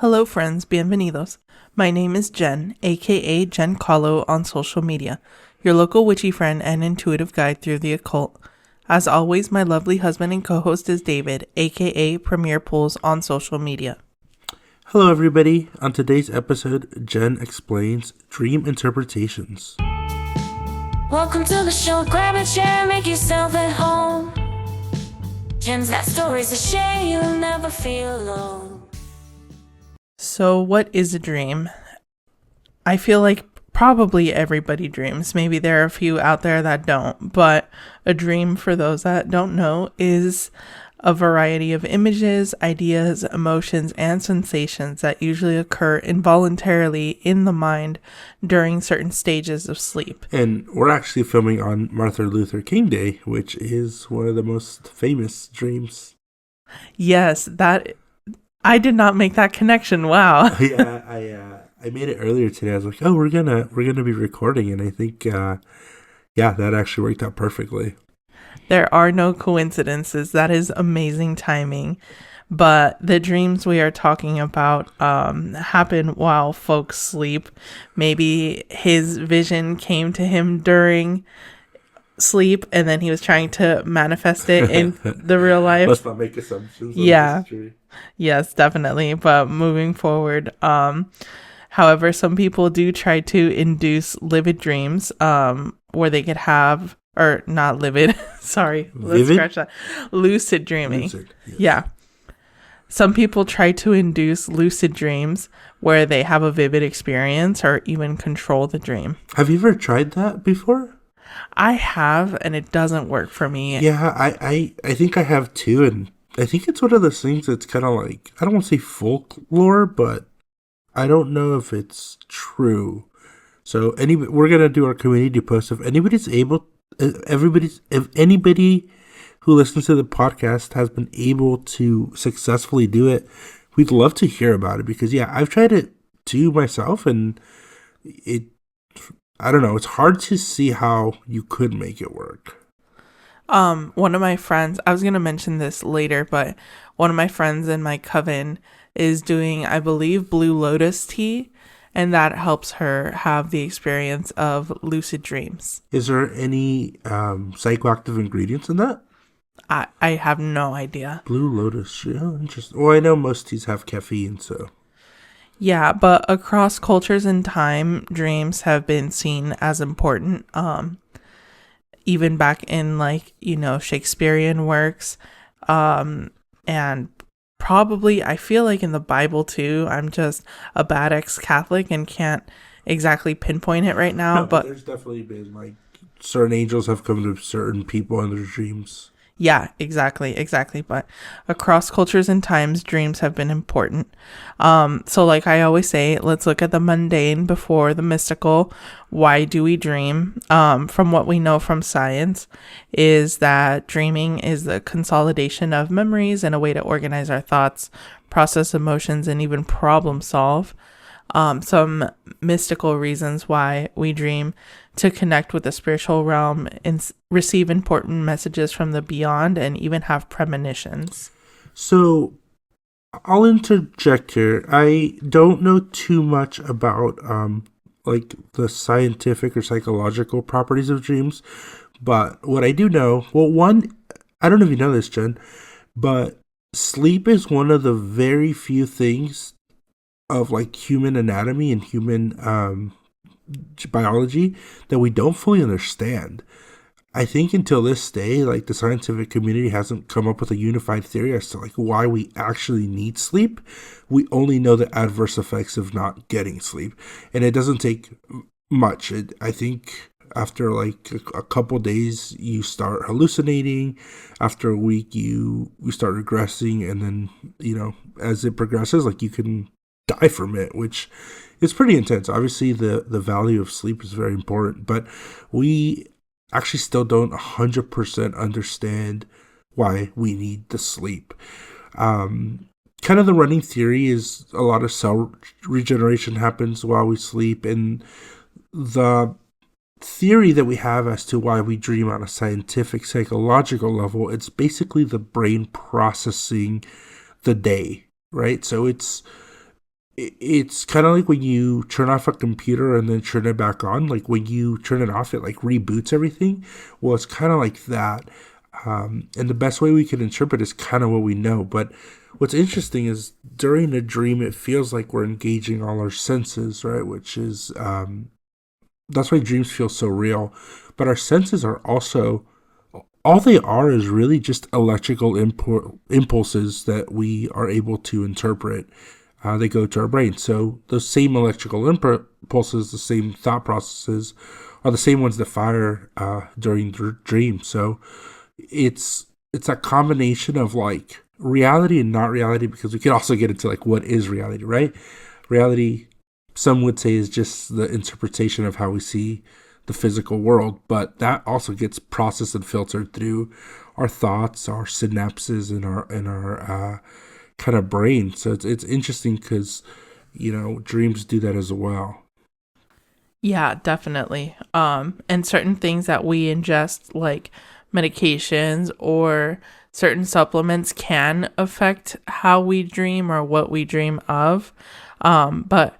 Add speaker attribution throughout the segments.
Speaker 1: Hello, friends, bienvenidos. My name is Jen, aka Jen Kahlo on social media, your local witchy friend and intuitive guide through the occult. As always, my lovely husband and co host is David, aka Premier Pools on social media.
Speaker 2: Hello, everybody. On today's episode, Jen explains dream interpretations.
Speaker 3: Welcome to the show. Grab a chair, make yourself at home. Jen's got stories to share, you'll never feel alone.
Speaker 1: So, what is a dream? I feel like probably everybody dreams. Maybe there are a few out there that don't, but a dream, for those that don't know, is a variety of images, ideas, emotions, and sensations that usually occur involuntarily in the mind during certain stages of sleep.
Speaker 2: And we're actually filming on Martin Luther King Day, which is one of the most famous dreams.
Speaker 1: Yes, that I did not make that connection. Wow.
Speaker 2: Yeah, I made it earlier today. I was like, oh, we're gonna be recording, and I think that actually worked out perfectly.
Speaker 1: There are no coincidences. That is amazing timing. But the dreams we are talking about happen while folks sleep. Maybe his vision came to him during sleep and then he was trying to manifest it in the real life.
Speaker 2: Let's not make assumptions.
Speaker 1: Yeah. Yes, definitely. But moving forward, however, some people do try to induce livid dreams where they could have, or not livid, sorry, let's scratch that. Lucid dreaming.
Speaker 2: Lucid, yes.
Speaker 1: Yeah. Some people try to induce lucid dreams where they have a vivid experience or even control the dream.
Speaker 2: Have you ever tried that before?
Speaker 1: I have, and it doesn't work for me.
Speaker 2: Yeah, I think I have too, and I think it's one of those things that's kind of like, I don't want to say folklore, but I don't know if it's true. So we're gonna do our community post. If anybody who listens to the podcast has been able to successfully do it, we'd love to hear about it, because I've tried it too myself, and I don't know, it's hard to see how you could make it work.
Speaker 1: One of my friends, I was going to mention this later, but one of my friends in my coven is doing, I believe, Blue Lotus tea, and that helps her have the experience of lucid dreams.
Speaker 2: Is there any psychoactive ingredients in that?
Speaker 1: I have no idea.
Speaker 2: Blue Lotus, yeah, interesting. Well, I know most teas have caffeine, so.
Speaker 1: Yeah, but across cultures and time, dreams have been seen as important. Even back in Shakespearean works, and probably I feel like in the Bible too. I'm just a bad ex-Catholic and can't exactly pinpoint it right now.
Speaker 2: No, but there's definitely been certain angels have come to certain people in their dreams.
Speaker 1: Yeah, exactly. But across cultures and times, dreams have been important. So like I always say, let's look at the mundane before the mystical. Why do we dream? From what we know from science is that dreaming is the consolidation of memories and a way to organize our thoughts, process emotions, and even problem solve. Some mystical reasons why we dream: to connect with the spiritual realm and receive important messages from the beyond, and even have premonitions.
Speaker 2: So I'll interject here. I don't know too much about the scientific or psychological properties of dreams, but what I do know, well, one, I don't know if you know this, Jen, but sleep is one of the very few things of human anatomy and human biology that we don't fully understand. I think until this day, the scientific community hasn't come up with a unified theory as to why we actually need sleep. We only know the adverse effects of not getting sleep, and it doesn't take much. I think after a couple days, you start hallucinating. After a week, you start regressing, and then as it progresses, you can die from it, which is pretty intense. Obviously, the value of sleep is very important, but we actually still don't 100% understand why we need the sleep. Kind of the running theory is a lot of cell regeneration happens while we sleep, and the theory that we have as to why we dream on a scientific, psychological level, it's basically the brain processing the day, right? So it's it's kind of like when you turn off a computer and then turn it back on. Like when you turn it off, it like reboots everything. Well, it's kind of like that. And the best way we can interpret is kind of what we know. But what's interesting is during a dream, it feels like we're engaging all our senses, right? Which is, that's why dreams feel so real. But our senses are also, all they are is really just electrical impulses that we are able to interpret. They go to our brain. So those same electrical impulses, the same thought processes, are the same ones that fire during the dream. So it's a combination of like reality and not reality, because we could also get into like what is reality, right? Reality, some would say, is just the interpretation of how we see the physical world, but that also gets processed and filtered through our thoughts, our synapses, and our kind of brain. So it's interesting because, you know, dreams do that as well.
Speaker 1: Yeah, definitely. And certain things that we ingest, like medications or certain supplements, can affect how we dream or what we dream of. But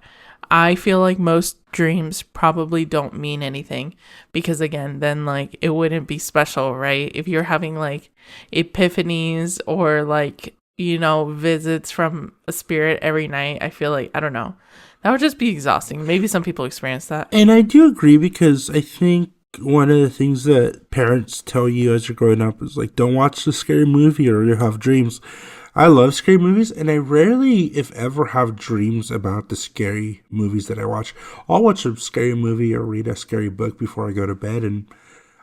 Speaker 1: I feel like most dreams probably don't mean anything, because again, then like it wouldn't be special, right? If you're having like epiphanies or like, you know, visits from a spirit every night, I feel like, I don't know, that would just be exhausting. Maybe some people experience that.
Speaker 2: And I do agree, because I think one of the things that parents tell you as you're growing up is like, don't watch the scary movie or you'll have dreams. I love scary movies, and I rarely, if ever, have dreams about the scary movies that I watch. I'll watch a scary movie or read a scary book before I go to bed, and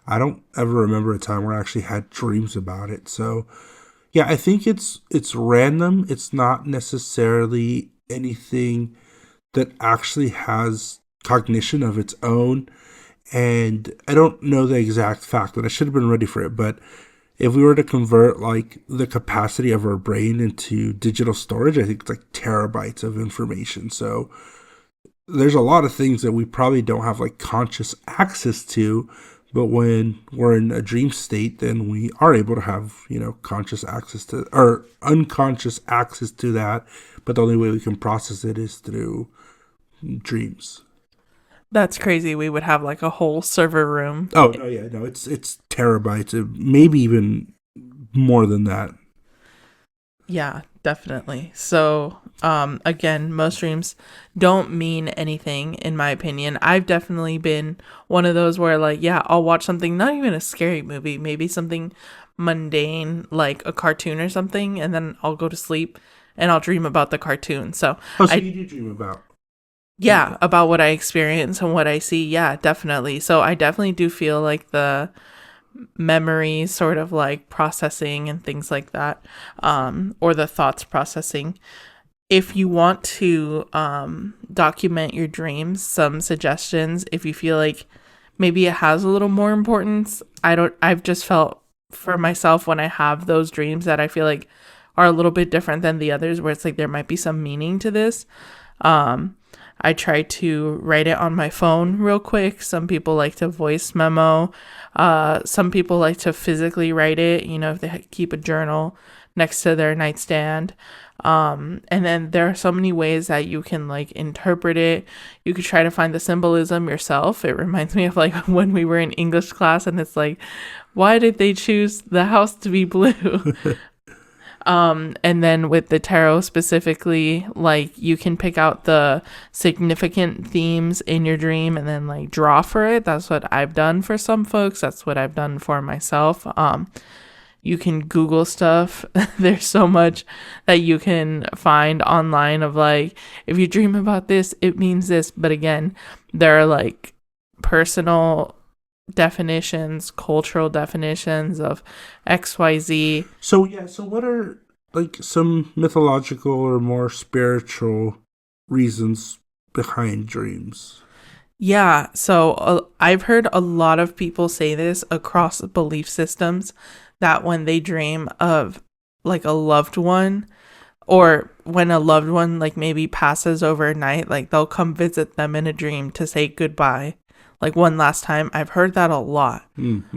Speaker 2: I don't ever remember a time where I actually had dreams about it. So, yeah, I think it's random. It's not necessarily anything that actually has cognition of its own. And I don't know the exact fact, and I should have been ready for it, but if we were to convert like the capacity of our brain into digital storage, I think it's like terabytes of information. So there's a lot of things that we probably don't have like conscious access to, but when we're in a dream state, then we are able to have, you know, conscious access to, or unconscious access to that. But the only way we can process it is through dreams.
Speaker 1: That's crazy. We would have like a whole server room.
Speaker 2: Oh no, yeah, no, it's terabytes, maybe even more than that.
Speaker 1: Yeah, definitely. So, again, most dreams don't mean anything, in my opinion. I've definitely been one of those where, like, yeah, I'll watch something, not even a scary movie, maybe something mundane, like a cartoon or something, and then I'll go to sleep and I'll dream about the cartoon. So,
Speaker 2: You do dream about?
Speaker 1: Yeah, about what I experience and what I see. Yeah, definitely. So I definitely do feel like the memory sort of like processing and things like that, or the thoughts processing. If you want to document your dreams, some suggestions, if you feel like maybe it has a little more importance. I've just felt for myself when I have those dreams that I feel like are a little bit different than the others, where it's like there might be some meaning to this. I try to write it on my phone real quick. Some people like to voice memo. Some people like to physically write it, you know, if they keep a journal next to their nightstand. And then there are so many ways that you can like interpret it. You could try to find the symbolism yourself. It reminds me of like when we were in English class and it's like, why did they choose the house to be blue? And then with the tarot specifically, like you can pick out the significant themes in your dream and then like draw for it. That's what I've done for some folks. That's what I've done for myself. You can Google stuff. There's so much that you can find online of like, if you dream about this, it means this. But again, there are like personal definitions, cultural definitions of XYZ.
Speaker 2: So what are like some mythological or more spiritual reasons behind dreams?
Speaker 1: Yeah, so I've heard a lot of people say this across belief systems, that when they dream of like a loved one, or when a loved one like maybe passes overnight, like they'll come visit them in a dream to say goodbye. Like one last time. I've heard that a lot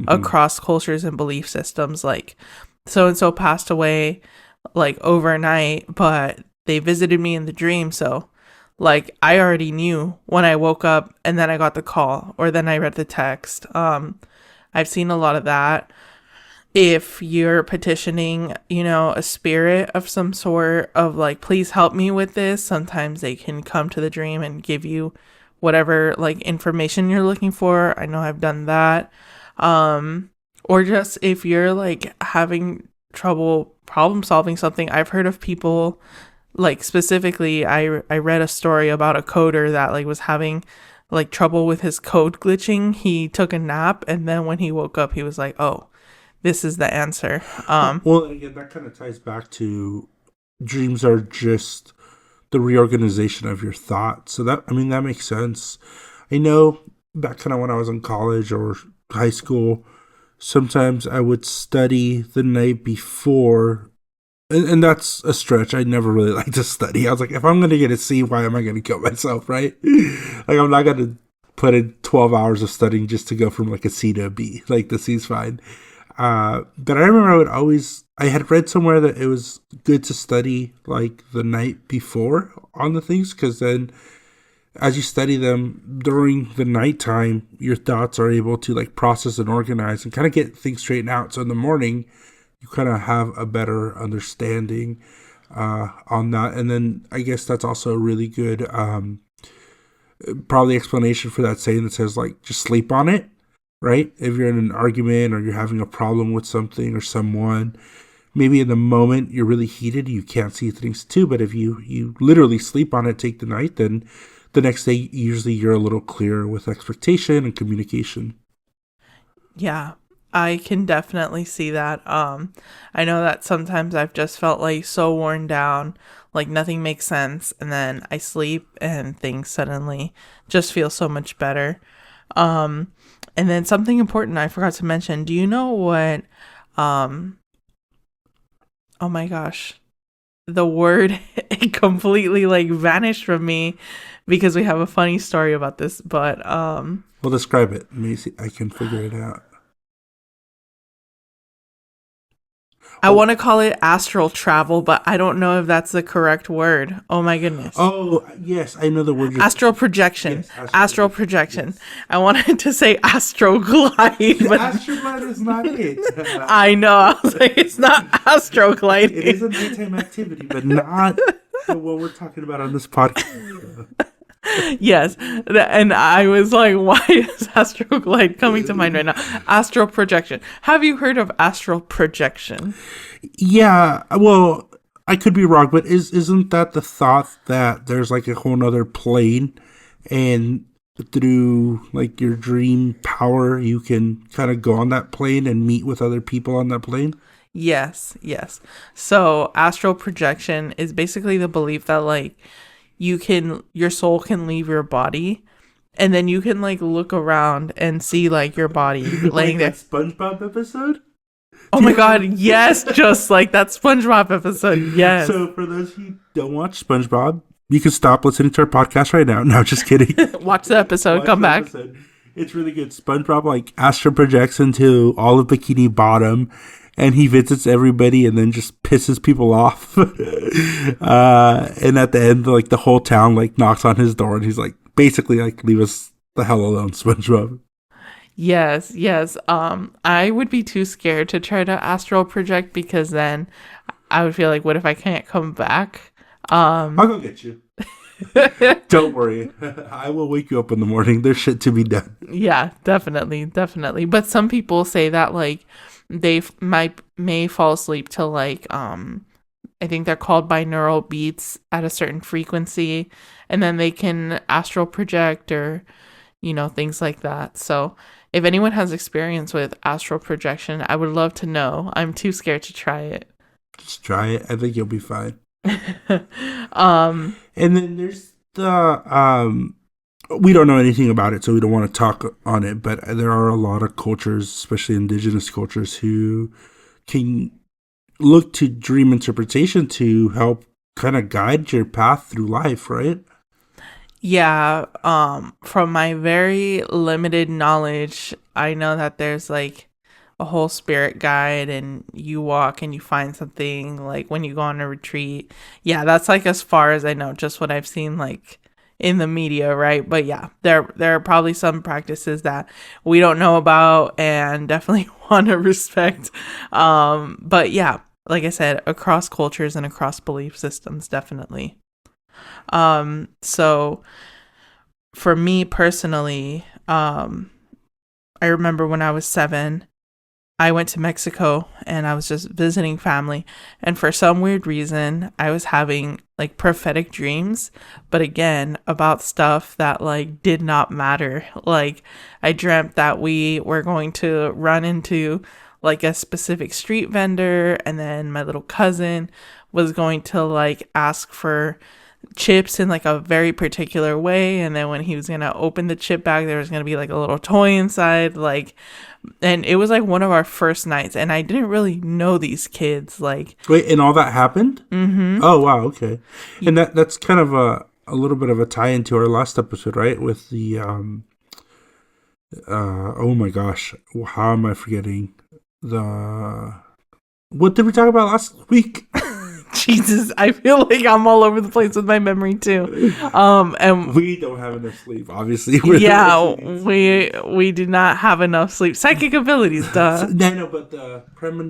Speaker 1: across cultures and belief systems. Like so-and-so passed away like overnight, but they visited me in the dream. So like I already knew when I woke up and then I got the call or then I read the text. I've seen a lot of that. If you're petitioning, a spirit of some sort of like, please help me with this, sometimes they can come to the dream and give you whatever like information you're looking for. I know I've done that. Or just if you're like having trouble problem solving something, I've heard of people like specifically, I read a story about a coder that like was having like trouble with his code glitching. He took a nap and then when he woke up, he was like, oh, this is the answer.
Speaker 2: Well, again, that kind of ties back to dreams are just the reorganization of your thoughts. So that makes sense. I know back kind of when I was in college or high school, sometimes I would study the night before, and that's a stretch. I never really liked to study. I was like, if I'm going to get a C, why am I going to kill myself, right? Like, I'm not going to put in 12 hours of studying just to go from like a C to a B. Like, the C's fine. But I remember I had read somewhere that it was good to study like the night before on the things, because then as you study them during the nighttime, your thoughts are able to like process and organize and kind of get things straightened out. So in the morning, you kind of have a better understanding on that. And then I guess that's also a really good probably explanation for that saying that says like, just sleep on it. Right? If you're in an argument or you're having a problem with something or someone, maybe in the moment you're really heated, you can't see things too. But if you literally sleep on it, take the night, then the next day, usually you're a little clearer with expectation and communication.
Speaker 1: Yeah, I can definitely see that. I know that sometimes I've just felt like so worn down, like nothing makes sense. And then I sleep and things suddenly just feel so much better. And then something important I forgot to mention. Do you know what, oh my gosh, the word it completely like vanished from me because we have a funny story about this, but,
Speaker 2: well, describe it. Maybe I can figure it out.
Speaker 1: I want to call it astral travel, but I don't know if that's the correct word. Oh my goodness.
Speaker 2: Oh, yes, I know the word.
Speaker 1: Astral projection.
Speaker 2: Yes,
Speaker 1: astral projection.
Speaker 2: Yes.
Speaker 1: I wanted to say astral glide, but
Speaker 2: Astral glide is not it.
Speaker 1: I know. I was like, it's not astral glide.
Speaker 2: It is a nighttime activity, but not what we're talking about on this podcast.
Speaker 1: Yes, and I was like, why is astral glide coming to mind right now? Astral projection. Have you heard of astral projection?
Speaker 2: Yeah, well, I could be wrong, but isn't that the thought that there's like a whole nother plane, and through like your dream power, you can kind of go on that plane and meet with other people on that plane?
Speaker 1: Yes. So astral projection is basically the belief that like your soul can leave your body and then you can like look around and see like your body laying there.
Speaker 2: That SpongeBob episode?
Speaker 1: Oh my god, yes, just like that SpongeBob episode. Yes.
Speaker 2: So for those who don't watch SpongeBob, you can stop listening to our podcast right now. No, just kidding.
Speaker 1: Watch the episode, come back.
Speaker 2: It's really good. SpongeBob like astral projects into all of Bikini Bottom, and he visits everybody and then just pisses people off. And at the end, like the whole town like knocks on his door and he's like, basically like, leave us the hell alone, SpongeBob.
Speaker 1: Yes. I would be too scared to try to astral project because then I would feel like, what if I can't come back?
Speaker 2: I'll go get you. Don't worry. I will wake you up in the morning. There's shit to be done.
Speaker 1: Yeah, definitely. But some people say that like they may fall asleep to like I think they're called binaural beats at a certain frequency, and then they can astral project or things like that. So if anyone has experience with astral projection, I would love to know. I'm too scared to try it.
Speaker 2: Just try it. I think you'll be fine. And then there's the we don't know anything about it, so we don't want to talk on it, but there are a lot of cultures, especially indigenous cultures, who can look to dream interpretation to help kind of guide your path through life, right?
Speaker 1: Yeah, from my very limited knowledge, I know that there's like a whole spirit guide and you walk and you find something like when you go on a retreat. Yeah, that's like as far as I know, just what I've seen like in the media, right? But yeah, there are probably some practices that we don't know about and definitely want to respect. But yeah, like I said, across cultures and across belief systems, definitely. So for me personally, I remember when I was 7, I went to Mexico and I was just visiting family. And for some weird reason, I was having like prophetic dreams, but again, about stuff that like did not matter. Like I dreamt that we were going to run into like a specific street vendor, and then my little cousin was going to like ask for chips in like a very particular way, and then when he was gonna open the chip bag, there was gonna be like a little toy inside, like, and it was like one of our first nights, and I didn't really know these kids, like.
Speaker 2: Wait, and all that happened? Mm-hmm. Oh wow, okay. And that's kind of a little bit of a tie into our last episode, right? With the oh my gosh, how am I forgetting what did we talk about last week?
Speaker 1: Jesus, I feel like I'm all over the place with my memory too. And
Speaker 2: we don't have enough sleep, obviously.
Speaker 1: Yeah, we do not have enough sleep. Psychic abilities, duh.
Speaker 2: No, but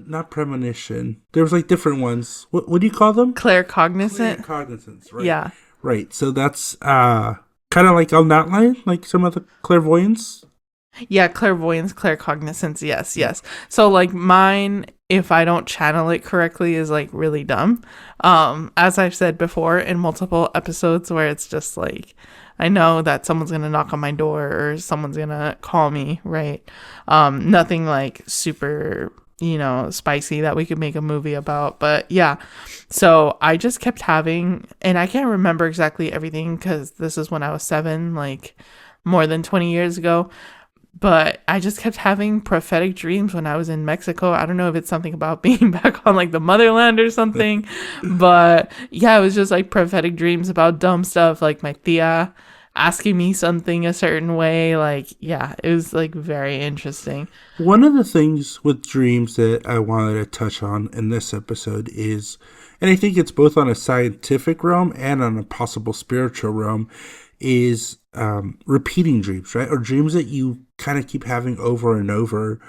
Speaker 2: not premonition. There was like different ones. What do you call them?
Speaker 1: Claircognizant.
Speaker 2: Claircognizance, right?
Speaker 1: Yeah.
Speaker 2: Right. So that's kind of like on that line, like some of the clairvoyance.
Speaker 1: Yeah, clairvoyance, claircognizance, yes. So like mine, if I don't channel it correctly, is like really dumb. As I've said before in multiple episodes, where it's just like, I know that someone's gonna knock on my door or someone's gonna call me, right? Nothing like super, spicy that we could make a movie about, but yeah. So I just kept having, and I can't remember exactly everything because this is when I was 7, like more than 20 years ago. But I just kept having prophetic dreams when I was in Mexico. I don't know if it's something about being back on like the motherland or something. But yeah, it was just like prophetic dreams about dumb stuff, like my tia asking me something a certain way. Like, yeah, it was like very interesting.
Speaker 2: One of the things with dreams that I wanted to touch on in this episode is, and I think it's both on a scientific realm and on a possible spiritual realm, is repeating dreams, right? Or dreams that you kind of keep having over and over.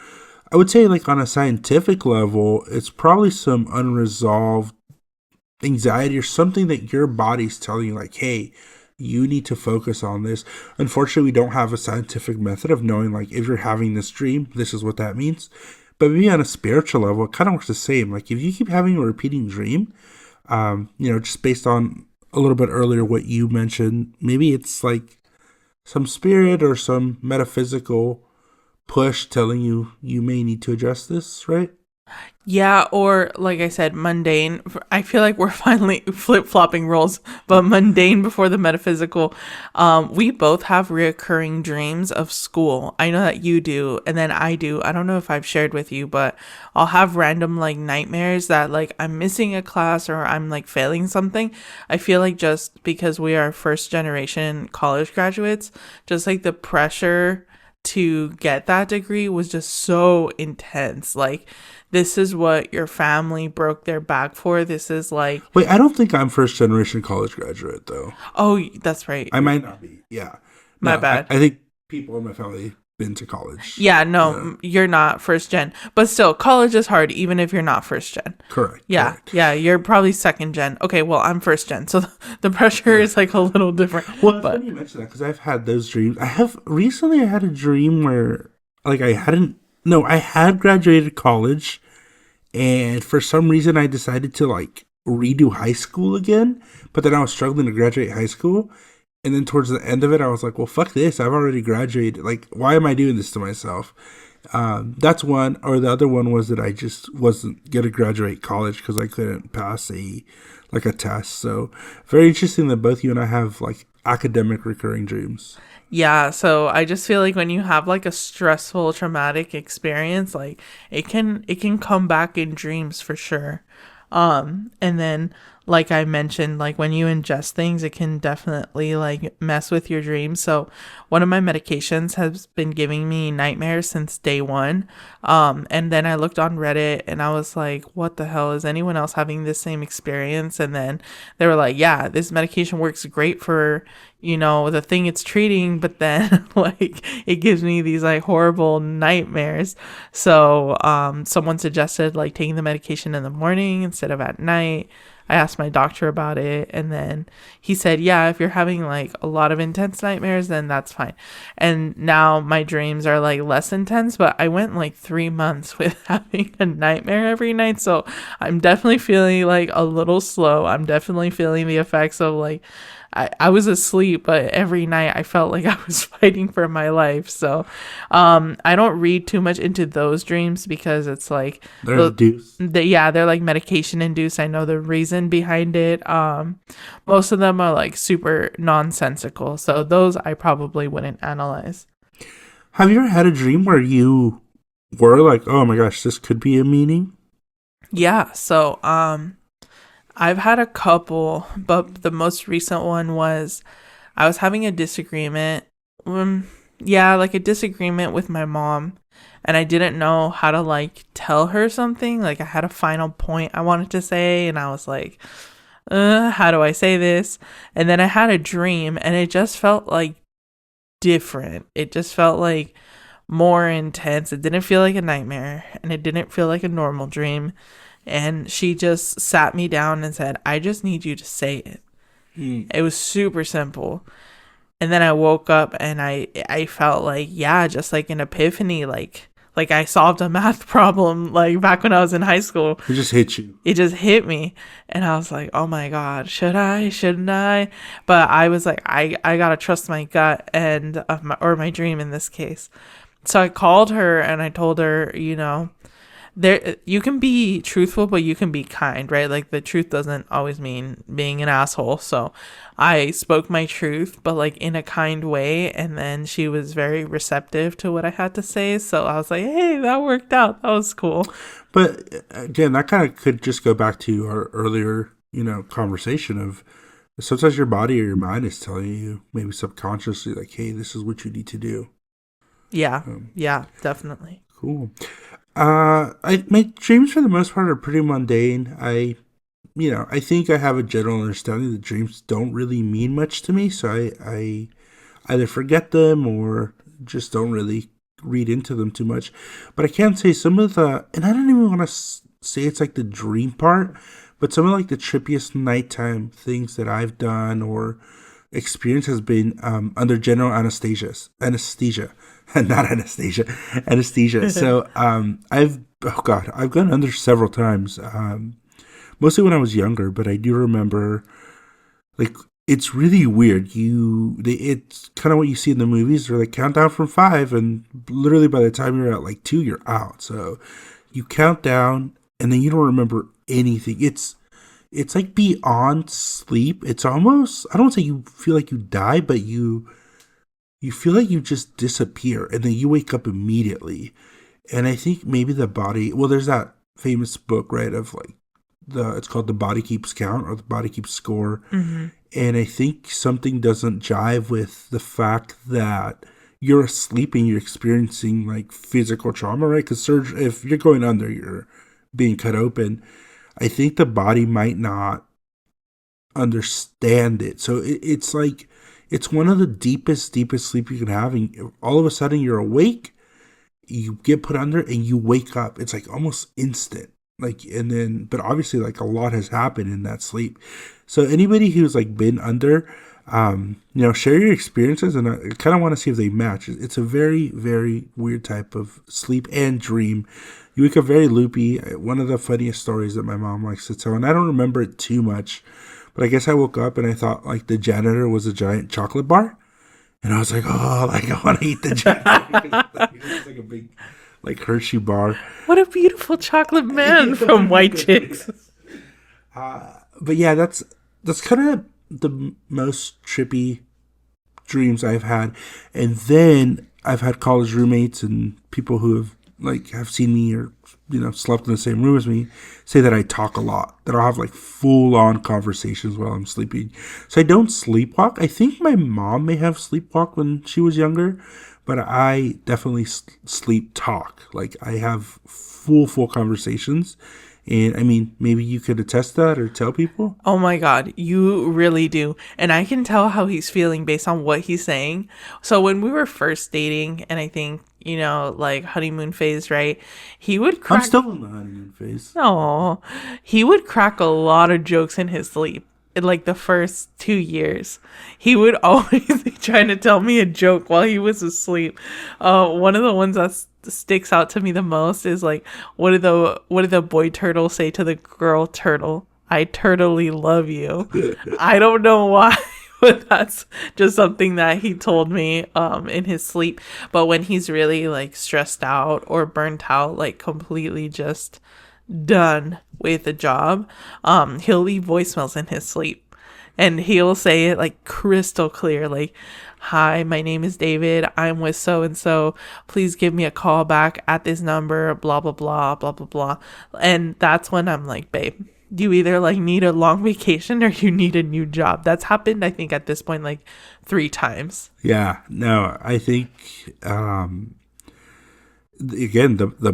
Speaker 2: I would say like on a scientific level, it's probably some unresolved anxiety or something that your body's telling you like, hey, you need to focus on this. Unfortunately, we don't have a scientific method of knowing like if you're having this dream, this is what that means. But maybe on a spiritual level, it kind of works the same. Like if you keep having a repeating dream, just based on a little bit earlier what you mentioned, maybe it's like some spirit or some metaphysical push telling you may need to adjust this, right?
Speaker 1: Yeah, or like I said, mundane. I feel like we're finally flip-flopping roles, but mundane before the metaphysical. We both have reoccurring dreams of school. I know that you do, and then I do. I don't know if I've shared with you, but I'll have random like nightmares that like I'm missing a class or I'm like failing something. I feel like just because we are first generation college graduates, just like the pressure to get that degree was just so intense. Like, this is what your family broke their back for. This is like...
Speaker 2: Wait, I don't think I'm first generation college graduate, though.
Speaker 1: Oh, that's right.
Speaker 2: I might not be. Yeah.
Speaker 1: My bad.
Speaker 2: I think people in my family been to college.
Speaker 1: Yeah, no, you're not first gen. But still, college is hard, even if you're not first gen.
Speaker 2: Correct.
Speaker 1: Yeah,
Speaker 2: correct.
Speaker 1: Yeah, you're probably second gen. Okay, well, I'm first gen, so the pressure is like a little different.
Speaker 2: Well, it's funny you mention that, because I've had those dreams. I had a dream where, like, I had graduated college, and for some reason I decided to, like, redo high school again, but then I was struggling to graduate high school. And then towards the end of it, I was like, well, fuck this. I've already graduated. Like, why am I doing this to myself? That's one. Or the other one was that I just wasn't going to graduate college because I couldn't pass a test. So very interesting that both you and I have like academic recurring dreams.
Speaker 1: Yeah, so I just feel like when you have like a stressful, traumatic experience, like it can come back in dreams for sure. And then like I mentioned, like when you ingest things, it can definitely like mess with your dreams. So one of my medications has been giving me nightmares since day one. And then I looked on Reddit and I was like, what the hell, is anyone else having this same experience? And then they were like, yeah, this medication works great for, the thing it's treating, but then like it gives me these like horrible nightmares. So someone suggested like taking the medication in the morning instead of at night. I asked my doctor about it, and then he said, yeah, if you're having like a lot of intense nightmares, then that's fine. And now my dreams are like less intense, but I went like 3 months with having a nightmare every night. So I'm definitely feeling like a little slow. I'm definitely feeling the effects of like, I was asleep, but every night I felt like I was fighting for my life. So I don't read too much into those dreams because it's like
Speaker 2: They're induced.
Speaker 1: they're like medication induced. I know the reason behind it. Most of them are like super nonsensical. So those I probably wouldn't analyze.
Speaker 2: Have you ever had a dream where you were like, oh my gosh, this could be a meaning?
Speaker 1: Yeah. So I've had a couple, but the most recent one was I was having a disagreement. Like a disagreement with my mom, and I didn't know how to like tell her something. Like I had a final point I wanted to say, and I was like, how do I say this? And then I had a dream, and it just felt like different. It just felt like more intense. It didn't feel like a nightmare, and it didn't feel like a normal dream. And she just sat me down and said, I just need you to say it. It was super simple. And then I woke up and I felt like, yeah, just like an epiphany, like I solved a math problem like back when I was in high school.
Speaker 2: It just hit you.
Speaker 1: It just hit me. And I was like, oh my God, shouldn't I? But I was like, I gotta trust my gut and or my dream in this case. So I called her and I told her, there you can be truthful, but you can be kind, right? Like the truth doesn't always mean being an asshole. So I spoke my truth, but like in a kind way, and then she was very receptive to what I had to say. So I was like, hey, that worked out. That was cool.
Speaker 2: But again, that kind of could just go back to our earlier, conversation of sometimes your body or your mind is telling you, maybe subconsciously, like, hey, this is what you need to do.
Speaker 1: Yeah. Yeah, definitely.
Speaker 2: Cool. My dreams for the most part are pretty mundane. I think I have a general understanding that dreams don't really mean much to me, so I either forget them or just don't really read into them too much. But I can say some of and I don't even want to say it's like the dream part, but some of like the trippiest nighttime things that I've done or experience has been under general anesthesia. Not anesthesia, anesthesia. So I've gone under several times, mostly when I was younger, but I do remember, like, it's really weird. It's kind of what you see in the movies. They're like, count down from 5, and literally by the time you're at like 2, you're out. So you count down, and then you don't remember anything. It's like beyond sleep. It's almost, I don't want to say you feel like you die, but you feel like you just disappear, and then you wake up immediately. And I think maybe the body, well, there's that famous book, right, of like it's called The Body Keeps Count or The Body Keeps Score. Mm-hmm. And I think something doesn't jive with the fact that you're asleep and you're experiencing like physical trauma, right? Because if you're going under, you're being cut open. I think the body might not understand it. So it's like, it's one of the deepest sleep you can have. And all of a sudden you're awake, you get put under and you wake up. It's like almost instant. But obviously like a lot has happened in that sleep. So anybody who's like been under, share your experiences, and I kind of want to see if they match. It's a very, very weird type of sleep and dream. You wake up very loopy. One of the funniest stories that my mom likes to tell, and I don't remember it too much, but I guess I woke up and I thought like the janitor was a giant chocolate bar. And I was like, oh, like I want to eat the janitor. It's like a big like Hershey bar.
Speaker 1: What a beautiful chocolate man from White Chicks.
Speaker 2: But yeah, that's kind of the most trippy dreams I've had. And then I've had college roommates and people who have like have seen me or slept in the same room as me say that I talk a lot, that I'll have like full on conversations while I'm sleeping. So I don't sleepwalk. I think my mom may have sleepwalked when she was younger, but I definitely sleep talk. Like I have full conversations. And I mean, maybe you could attest that or tell people.
Speaker 1: Oh my God, you really do. And I can tell how he's feeling based on what he's saying. So when we were first dating, and I think, like honeymoon phase, right? He would crack.
Speaker 2: I'm still in the honeymoon phase.
Speaker 1: No, he would crack a lot of jokes in his sleep. In like the first 2 years, he would always be trying to tell me a joke while he was asleep. One of the ones that sticks out to me the most is like, what did the boy turtle say to the girl turtle? I turtly love you. I don't know why, but that's just something that he told me in his sleep. But when he's really like stressed out or burnt out, like completely just done with the job, he'll leave voicemails in his sleep, and he'll say it like crystal clear, like, hi, my name is David, I'm with so and so, please give me a call back at this number, blah blah blah blah blah blah. And that's when I'm like, babe, you either like need a long vacation or you need a new job. That's happened, I think, at this point like 3 times.
Speaker 2: Yeah, no, I think again, the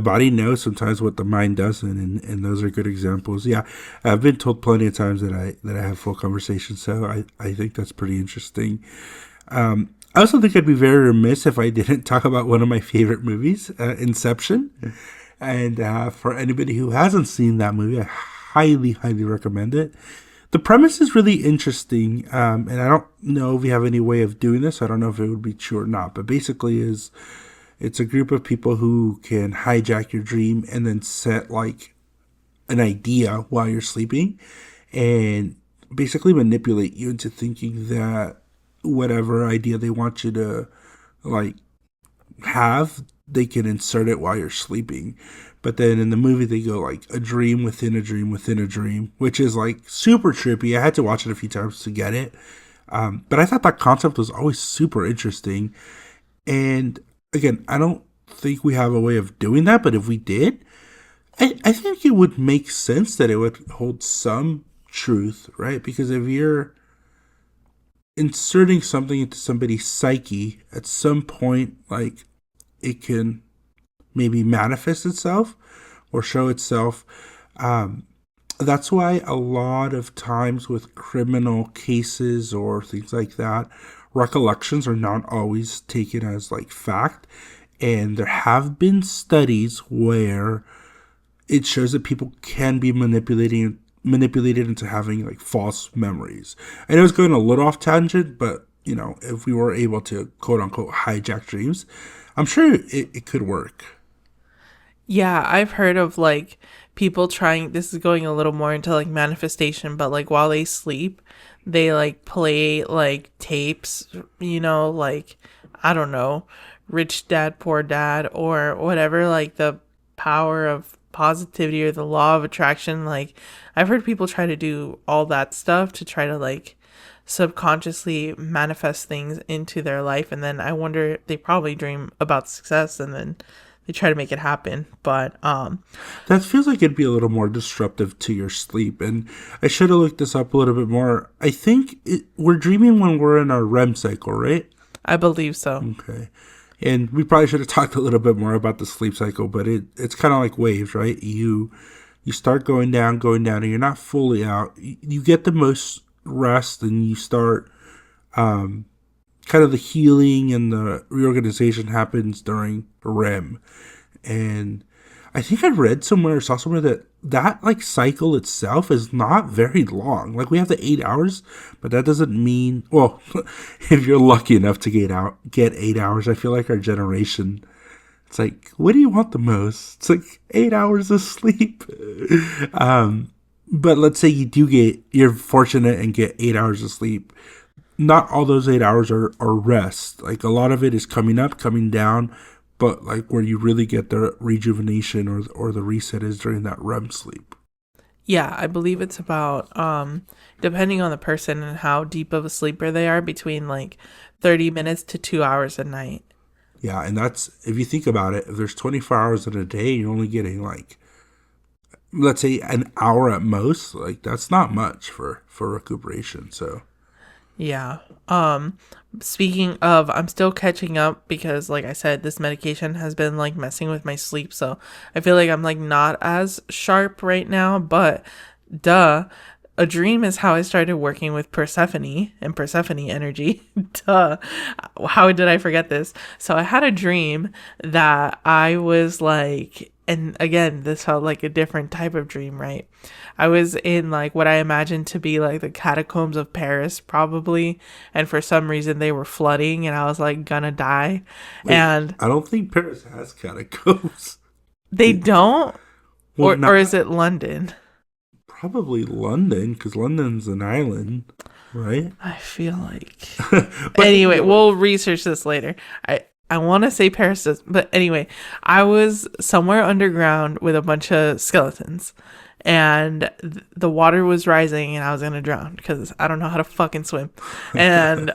Speaker 2: body knows sometimes what the mind doesn't, and those are good examples. Yeah, I've been told plenty of times that I have full conversations, so I think that's pretty interesting. I also think I'd be very remiss if I didn't talk about one of my favorite movies, Inception. And for anybody who hasn't seen that movie, I highly recommend it. The premise is really interesting, and I don't know if we have any way of doing this. I don't know if it would be true or not, but basically it's a group of people who can hijack your dream and then set like an idea while you're sleeping and basically manipulate you into thinking that whatever idea they want you to like have, they can insert it while you're sleeping. But then in the movie they go like a dream within a dream within a dream, which is like super trippy. I had to watch it a few times to get it. But I thought that concept was always super interesting. And again, I don't think we have a way of doing that, but if we did, I think it would make sense that it would hold some truth, right? Because if you're inserting something into somebody's psyche, at some point, like, it can maybe manifest itself or show itself. That's why a lot of times with criminal cases or things like that, recollections are not always taken as like fact. And there have been studies where it shows that people can be manipulated into having like false memories. I know it's going a little off tangent, but if we were able to quote unquote hijack dreams, I'm sure it could work.
Speaker 1: Yeah, I've heard of like people trying, this is going a little more into like manifestation, but like while they sleep, they like play like tapes, like, I don't know, Rich Dad, Poor Dad, or whatever, like the power of positivity or the law of attraction. Like I've heard people try to do all that stuff to try to like subconsciously manifest things into their life. And then I wonder, they probably dream about success and then they try to make it happen. But
Speaker 2: that feels like it'd be a little more disruptive to your sleep. And I should have looked this up a little bit more. I think we're dreaming when we're in our REM cycle, right?
Speaker 1: I believe so.
Speaker 2: Okay. And we probably should have talked a little bit more about the sleep cycle, but it's kind of like waves, right? You start going down, and you're not fully out. You get the most rest, and you start kind of the healing and the reorganization happens during REM. And I think I read somewhere or saw somewhere that like cycle itself is not very long. Like we have the 8 hours, but that doesn't mean, well, if you're lucky enough to get 8 hours, I feel like our generation, it's like, what do you want the most? It's like 8 hours of sleep. But let's say you're fortunate and get 8 hours of sleep. Not all those 8 hours are rest. Like a lot of it is coming up, coming down, but like where you really get the rejuvenation or the reset is during that REM sleep.
Speaker 1: Yeah, I believe it's about, depending on the person and how deep of a sleeper they are, between like 30 minutes to 2 hours a night.
Speaker 2: Yeah, and that's, if you think about it, if there's 24 hours in a day, you're only getting like, let's say an hour at most. Like that's not much for recuperation. So
Speaker 1: Yeah. Speaking of, I'm still catching up because like I said, this medication has been like messing with my sleep, so I feel like I'm like not as sharp right now, but duh. A dream is how I started working with Persephone and Persephone energy. Duh. How did I forget this? So I had a dream that I was like, and again, this felt like a different type of dream, right? I was in like what I imagined to be like the catacombs of Paris, probably. And for some reason, they were flooding and I was like gonna die.
Speaker 2: wait,
Speaker 1: And
Speaker 2: I don't think Paris has catacombs.
Speaker 1: they don't?
Speaker 2: Well,
Speaker 1: Or is it London?
Speaker 2: probably London, because London's an island, right?
Speaker 1: I feel like.
Speaker 2: But
Speaker 1: Anyway, we'll research this later. I want to say Paris does, but anyway, I was somewhere underground with a bunch of skeletons, and the water was rising, and I was gonna drown because I don't know how to fucking swim. And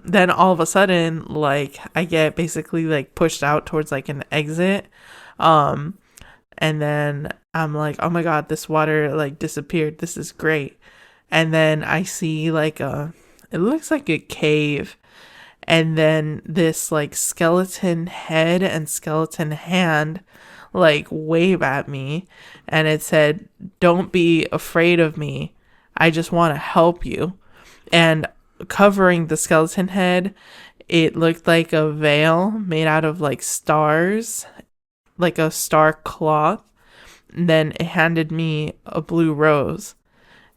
Speaker 1: then all of a sudden, like I get basically like pushed out towards like an exit, and then I'm like, oh my god, this water like disappeared. This is great. And then I see like it looks like a cave. And then this like skeleton head and skeleton hand like wave at me. And it said, don't be afraid of me. I just want to help you. And covering the skeleton head, it looked like a veil made out of like stars, like a star cloth. And then it handed me a blue rose.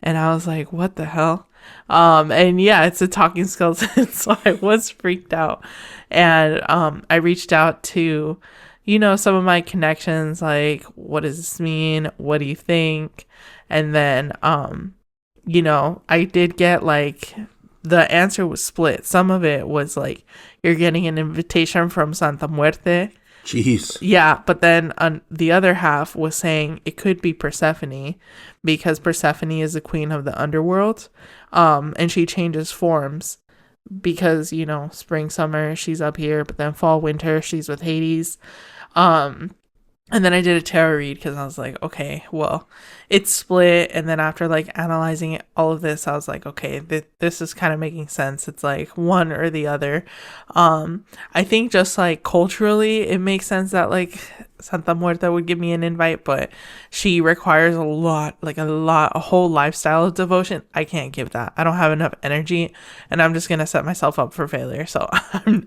Speaker 1: And I was like, what the hell? And yeah, it's a talking skeleton. So I was freaked out. And I reached out to, some of my connections, like, what does this mean? What do you think? And then, I did get like, the answer was split. Some of it was like, you're getting an invitation from Santa Muerte.
Speaker 2: jeez.
Speaker 1: Yeah, but then the other half was saying it could be Persephone because Persephone is the queen of the underworld, and she changes forms because, spring, summer, she's up here, but then fall, winter, she's with Hades. And then I did a tarot read because I was like, okay, well, it's split. And then after like analyzing all of this, I was like, okay, this is kind of making sense. It's like one or the other. I think just like culturally, it makes sense that like Santa Muerta would give me an invite, but she requires a whole lifestyle of devotion. I can't give that. I don't have enough energy, and I'm just gonna set myself up for failure. So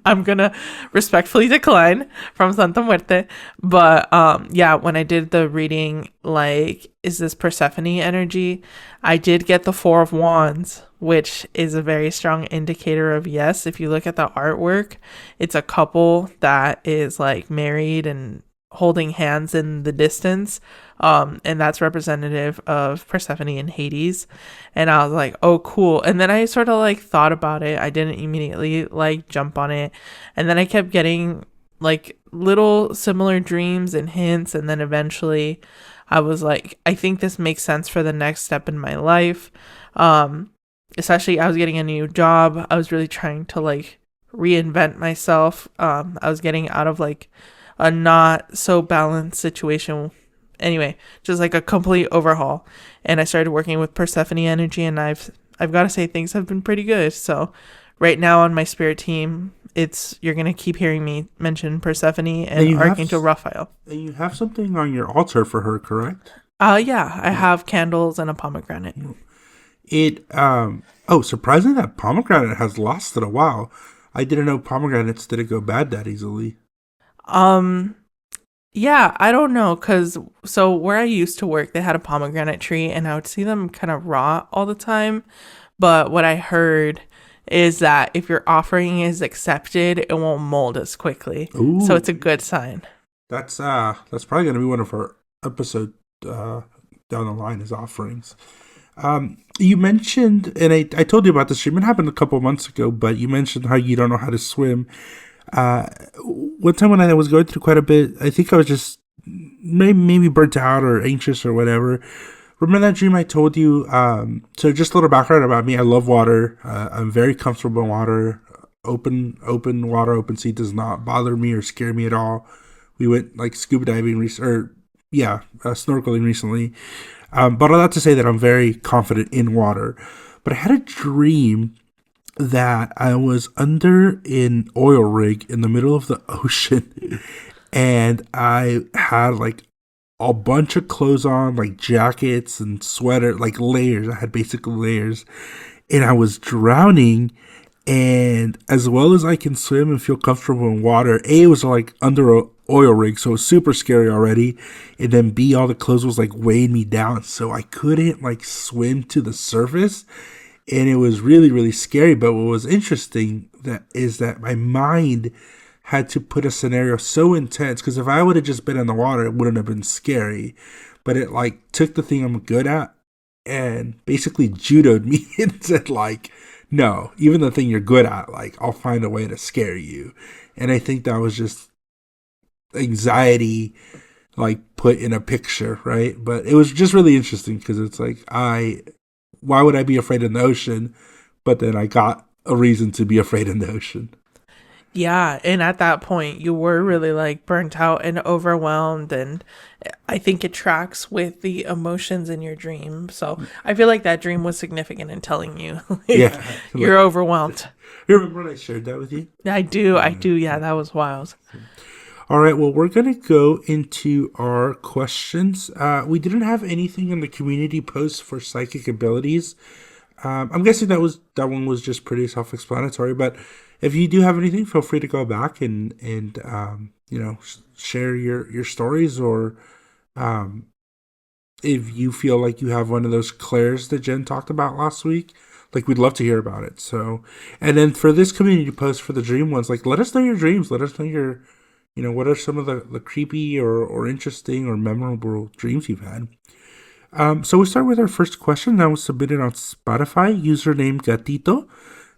Speaker 1: I'm gonna respectfully decline from Santa Muerte. But yeah, when I did the reading, like, is this Persephone energy? I did get the Four of Wands, which is a very strong indicator of yes. If you look at the artwork, it's a couple that is like married and holding hands in the distance, and that's representative of Persephone and Hades. And I was like, oh cool. And then I sort of like thought about it. I didn't immediately like jump on it, and then I kept getting like little similar dreams and hints, and then eventually I was like, I think this makes sense for the next step in my life. Especially I was getting a new job. I was really trying to like reinvent myself. I was getting out of like a not so balanced situation. Anyway, just like a complete overhaul. And I started working with Persephone energy, and I've got to say things have been pretty good. So right now on my spirit team, you're going to keep hearing me mention Persephone and Archangel Raphael.
Speaker 2: And you have something on your altar for her, correct?
Speaker 1: Yeah, I have candles and a pomegranate.
Speaker 2: Surprising that pomegranate has lasted a while. I didn't know pomegranates didn't go bad that easily.
Speaker 1: Yeah, I don't know, so where I used to work, they had a pomegranate tree, and I would see them kind of rot all the time. But what I heard is that if your offering is accepted, it won't mold as quickly.
Speaker 2: Ooh.
Speaker 1: So it's a good sign.
Speaker 2: That's probably going to be one of our episodes down the line is offerings. You mentioned, and I told you about this stream. It happened a couple months ago, but you mentioned how you don't know how to swim. One time when I was going through quite a bit, I think I was just maybe burnt out or anxious or whatever. Remember that dream I told you? So just a little background about me. I love water. I'm very comfortable in water. open water, open sea does not bother me or scare me at all. We went like scuba diving, snorkeling recently. But all that to say that I'm very confident in water. But I had a dream that I was under an oil rig in the middle of the ocean, and I had like a bunch of clothes on, like jackets and sweater, like layers. I had basically layers, and I was drowning. And as well as I can swim and feel comfortable in water, A, it was like under a oil rig, so it was super scary already. And then B, all the clothes was like weighing me down, so I couldn't like swim to the surface. And it was really, really scary. But what was interesting that my mind had to put a scenario so intense, because if I would have just been in the water, it wouldn't have been scary. But it like took the thing I'm good at and basically judoed me and said like, no, even the thing you're good at, like I'll find a way to scare you. And I think that was just anxiety like put in a picture, right? But it was just really interesting because it's like why would I be afraid in the ocean? But then I got a reason to be afraid in the ocean.
Speaker 1: Yeah, and at that point you were really like burnt out and overwhelmed, and I think it tracks with the emotions in your dream. So I feel like that dream was significant in telling you like,
Speaker 2: Yeah.
Speaker 1: you're overwhelmed.
Speaker 2: You remember when I shared that with you?
Speaker 1: I do. Yeah, that was wild.
Speaker 2: All right, well, we're going to go into our questions. We didn't have anything in the community post for psychic abilities. I'm guessing that one was just pretty self-explanatory, but if you do have anything, feel free to go back and share your stories, or if you feel like you have one of those clairs that Jen talked about last week, like we'd love to hear about it. So, and then for this community post for the dream ones, like let us know your dreams. Let us know your, what are some of the creepy or interesting or memorable dreams you've had. So we start with our first question that was submitted on Spotify, username Gatito,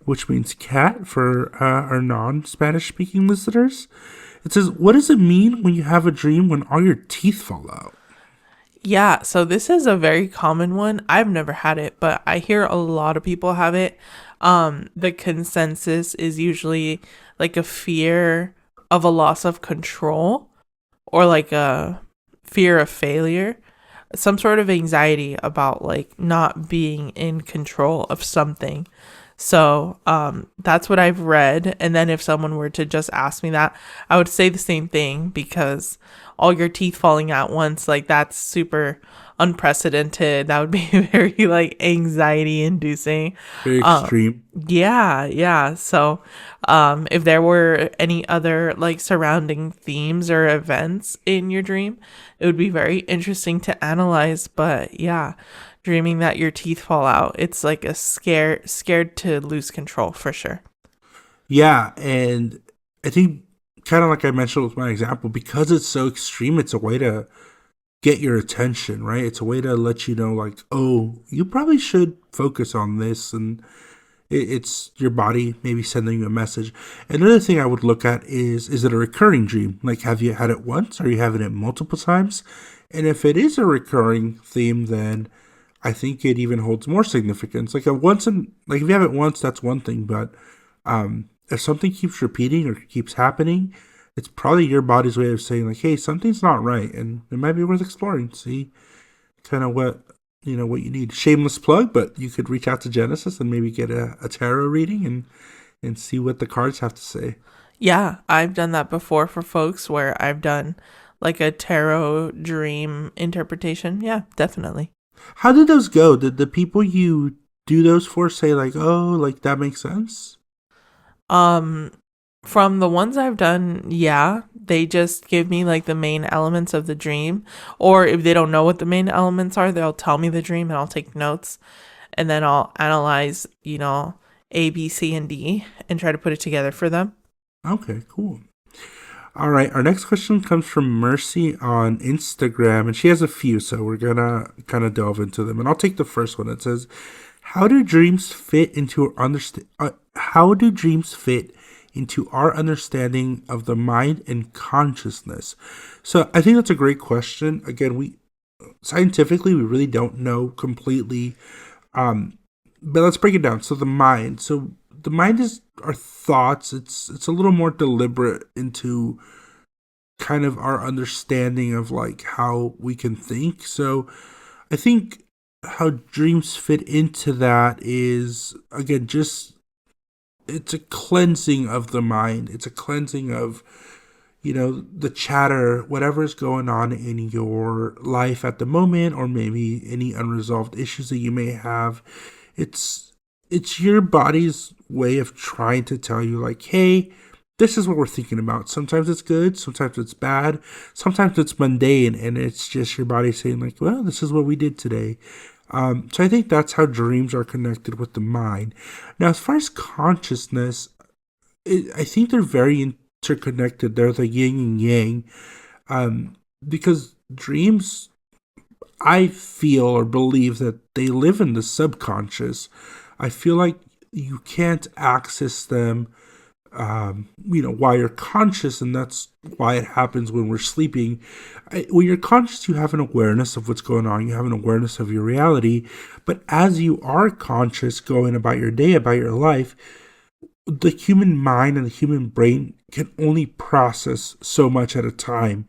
Speaker 2: which means cat for our non-Spanish speaking listeners. It says, what does it mean when you have a dream when all your teeth fall out?
Speaker 1: Yeah, so this is a very common one. I've never had it, but I hear a lot of people have it. The consensus is usually like a fear of a loss of control, or like a fear of failure, some sort of anxiety about like not being in control of something. So that's what I've read. And then if someone were to just ask me that, I would say the same thing, because all your teeth falling out once, like that's super unprecedented. That would be very like anxiety inducing.
Speaker 2: Very extreme.
Speaker 1: Yeah. So if there were any other like surrounding themes or events in your dream, it would be very interesting to analyze. But yeah, dreaming that your teeth fall out, it's like a scared to lose control for sure.
Speaker 2: Yeah, and I think kind of like I mentioned with my example, because it's so extreme, it's a way to get your attention, right? It's a way to let you know like, oh, you probably should focus on this, and it's your body maybe sending you a message. Another thing I would look at is it a recurring dream? Like, have you had it once? Or are you having it multiple times? And if it is a recurring theme, then I think it even holds more significance. Like if you have it once, that's one thing, but if something keeps repeating or keeps happening, it's probably your body's way of saying like, hey, something's not right, and it might be worth exploring. See kind of what you need. Shameless plug, but you could reach out to Genesis and maybe get a tarot reading and see what the cards have to say.
Speaker 1: Yeah, I've done that before for folks, where I've done like a tarot dream interpretation. Yeah, definitely.
Speaker 2: How did those go? Did the people you do those for say like, oh, like that makes sense?
Speaker 1: From the ones I've done, yeah, they just give me like the main elements of the dream, or if they don't know what the main elements are, they'll tell me the dream and I'll take notes, and then I'll analyze, A, B, C, and D and try to put it together for them.
Speaker 2: Okay, cool. All right, our next question comes from Mercy on Instagram, and she has a few, so we're gonna kind of delve into them. And I'll take the first one. It says, "How do dreams fit into our understanding of the mind and consciousness?" So I think that's a great question. Again, we really don't know completely, but let's break it down. So the mind. So the mind is our thoughts. It's a little more deliberate into kind of our understanding of like how we can think. So I think how dreams fit into that is, again, just it's a cleansing of the mind. It's a cleansing of, the chatter, whatever's going on in your life at the moment, or maybe any unresolved issues that you may have. It's your body's way of trying to tell you like, hey, this is what we're thinking about. Sometimes it's good, sometimes it's bad, sometimes it's mundane, and it's just your body saying like, well, this is what we did today. So I think that's how dreams are connected with the mind. Now, as far as consciousness, I think they're very interconnected. They're the yin and yang, because dreams, I feel or believe that they live in the subconscious. I feel like you can't access them while you're conscious, and that's why it happens when we're sleeping. When you're conscious, you have an awareness of what's going on, you have an awareness of your reality, but as you are conscious going about your day, about your life, the human mind and the human brain can only process so much at a time.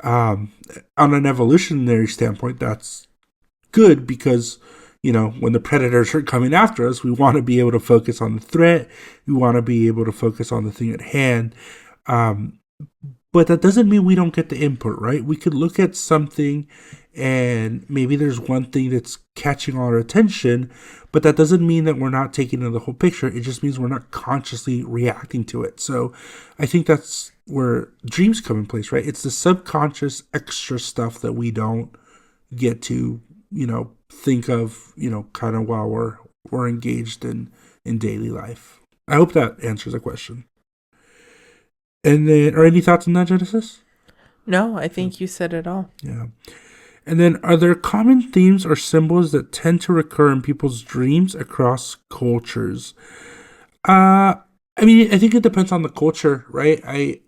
Speaker 2: On an evolutionary standpoint, that's good because when the predators are coming after us, we want to be able to focus on the threat. We want to be able to focus on the thing at hand. But that doesn't mean we don't get the input, right? We could look at something and maybe there's one thing that's catching our attention, but that doesn't mean that we're not taking in the whole picture. It just means we're not consciously reacting to it. So I think that's where dreams come in place, right? It's the subconscious extra stuff that we don't get to, think of, kind of while we're engaged in daily life. I hope that answers the question. And then, are any thoughts on that, Genesis?
Speaker 1: No, I think you said it all.
Speaker 2: Yeah. And then, are there common themes or symbols that tend to recur in people's dreams across cultures? I think it depends on the culture, right? I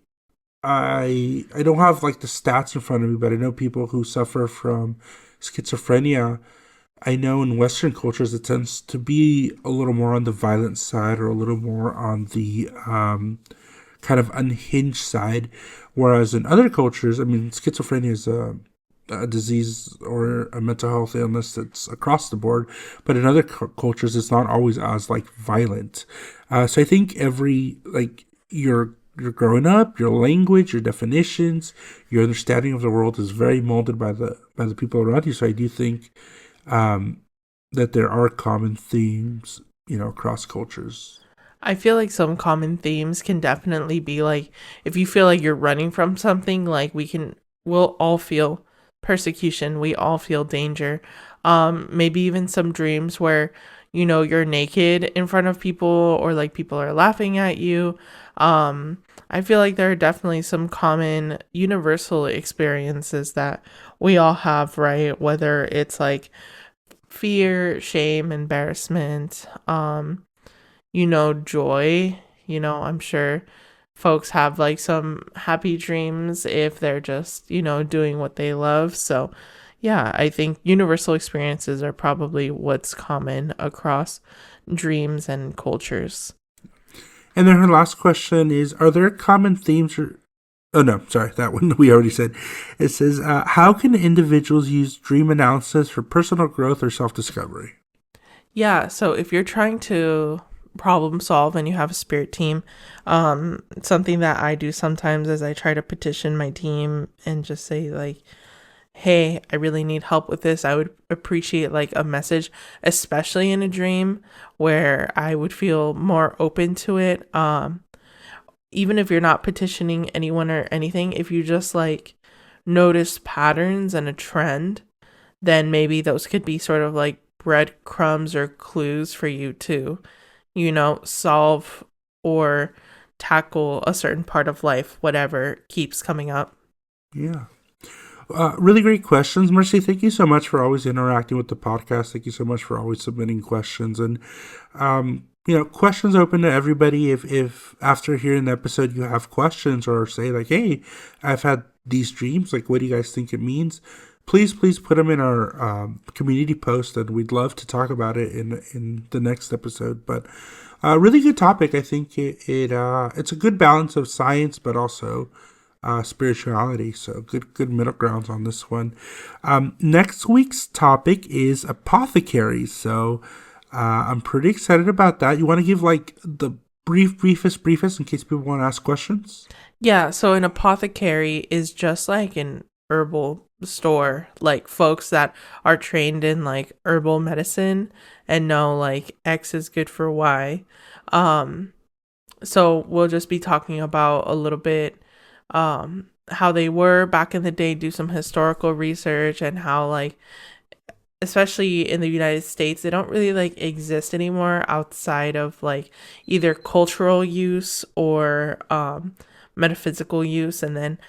Speaker 2: don't have like the stats in front of me, but I know people who suffer from schizophrenia. I know in Western cultures it tends to be a little more on the violent side or a little more on the kind of unhinged side, whereas in other cultures, schizophrenia is a disease or a mental health illness that's across the board, but in other cultures it's not always as like violent. So I think you're growing up, your language, your definitions, your understanding of the world is very molded by the people around you. So I do think that there are common themes, across cultures.
Speaker 1: I feel like some common themes can definitely be like, if you feel like you're running from something, like we'll all feel persecution, we all feel danger. Maybe even some dreams where, you're naked in front of people or like people are laughing at you. I feel like there are definitely some common universal experiences that we all have, right? Whether it's like fear, shame, embarrassment, joy. I'm sure folks have like some happy dreams if they're just, doing what they love. So yeah, I think universal experiences are probably what's common across dreams and cultures.
Speaker 2: And then her last question is, are there common themes oh no, sorry, that one we already said. It says, how can individuals use dream analysis for personal growth or self-discovery?
Speaker 1: Yeah, so if you're trying to problem solve and you have a spirit team, something that I do sometimes is I try to petition my team and just say like, hey, I really need help with this. I would appreciate like a message, especially in a dream where I would feel more open to it. Even if you're not petitioning anyone or anything, if you just like notice patterns and a trend, then maybe those could be sort of like breadcrumbs or clues for you to, solve or tackle a certain part of life, whatever keeps coming up.
Speaker 2: Yeah. Really great questions. Mercy, thank you so much for always interacting with the podcast. Thank you so much for always submitting questions. And, questions open to everybody. If after hearing the episode you have questions or say like, hey, I've had these dreams, like, what do you guys think it means? Please put them in our community post, and we'd love to talk about it in the next episode. But Really good topic. I think it's a good balance of science, but also spirituality. So good middle grounds on this one. Next week's topic is apothecaries. So I'm pretty excited about that. You want to give like the briefest in case people want to ask questions?
Speaker 1: Yeah, so an apothecary is just like an herbal store, like folks that are trained in like herbal medicine and know like X is good for Y. Um, so we'll just be talking about a little bit how they were back in the day, do some historical research, and how like especially in the United States, they don't really like exist anymore outside of like either cultural use or metaphysical use, and then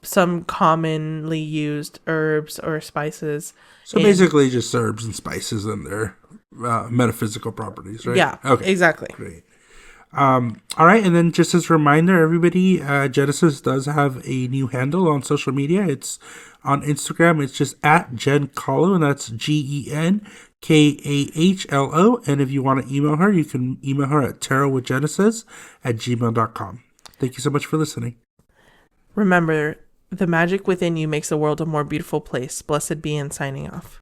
Speaker 1: some commonly used herbs or spices.
Speaker 2: So basically just herbs and spices and their metaphysical properties, right?
Speaker 1: Yeah,
Speaker 2: Okay.
Speaker 1: exactly.
Speaker 2: Great. All right, and then just as a reminder, everybody, Genesis does have a new handle on social media. It's on Instagram. It's just at Jen Kahlo, and that's GenKahlo. And if you want to email her, you can email her at tarotwithgenesis@gmail.com. Thank you so much for listening.
Speaker 1: Remember, the magic within you makes the world a more beautiful place. Blessed be, and signing off.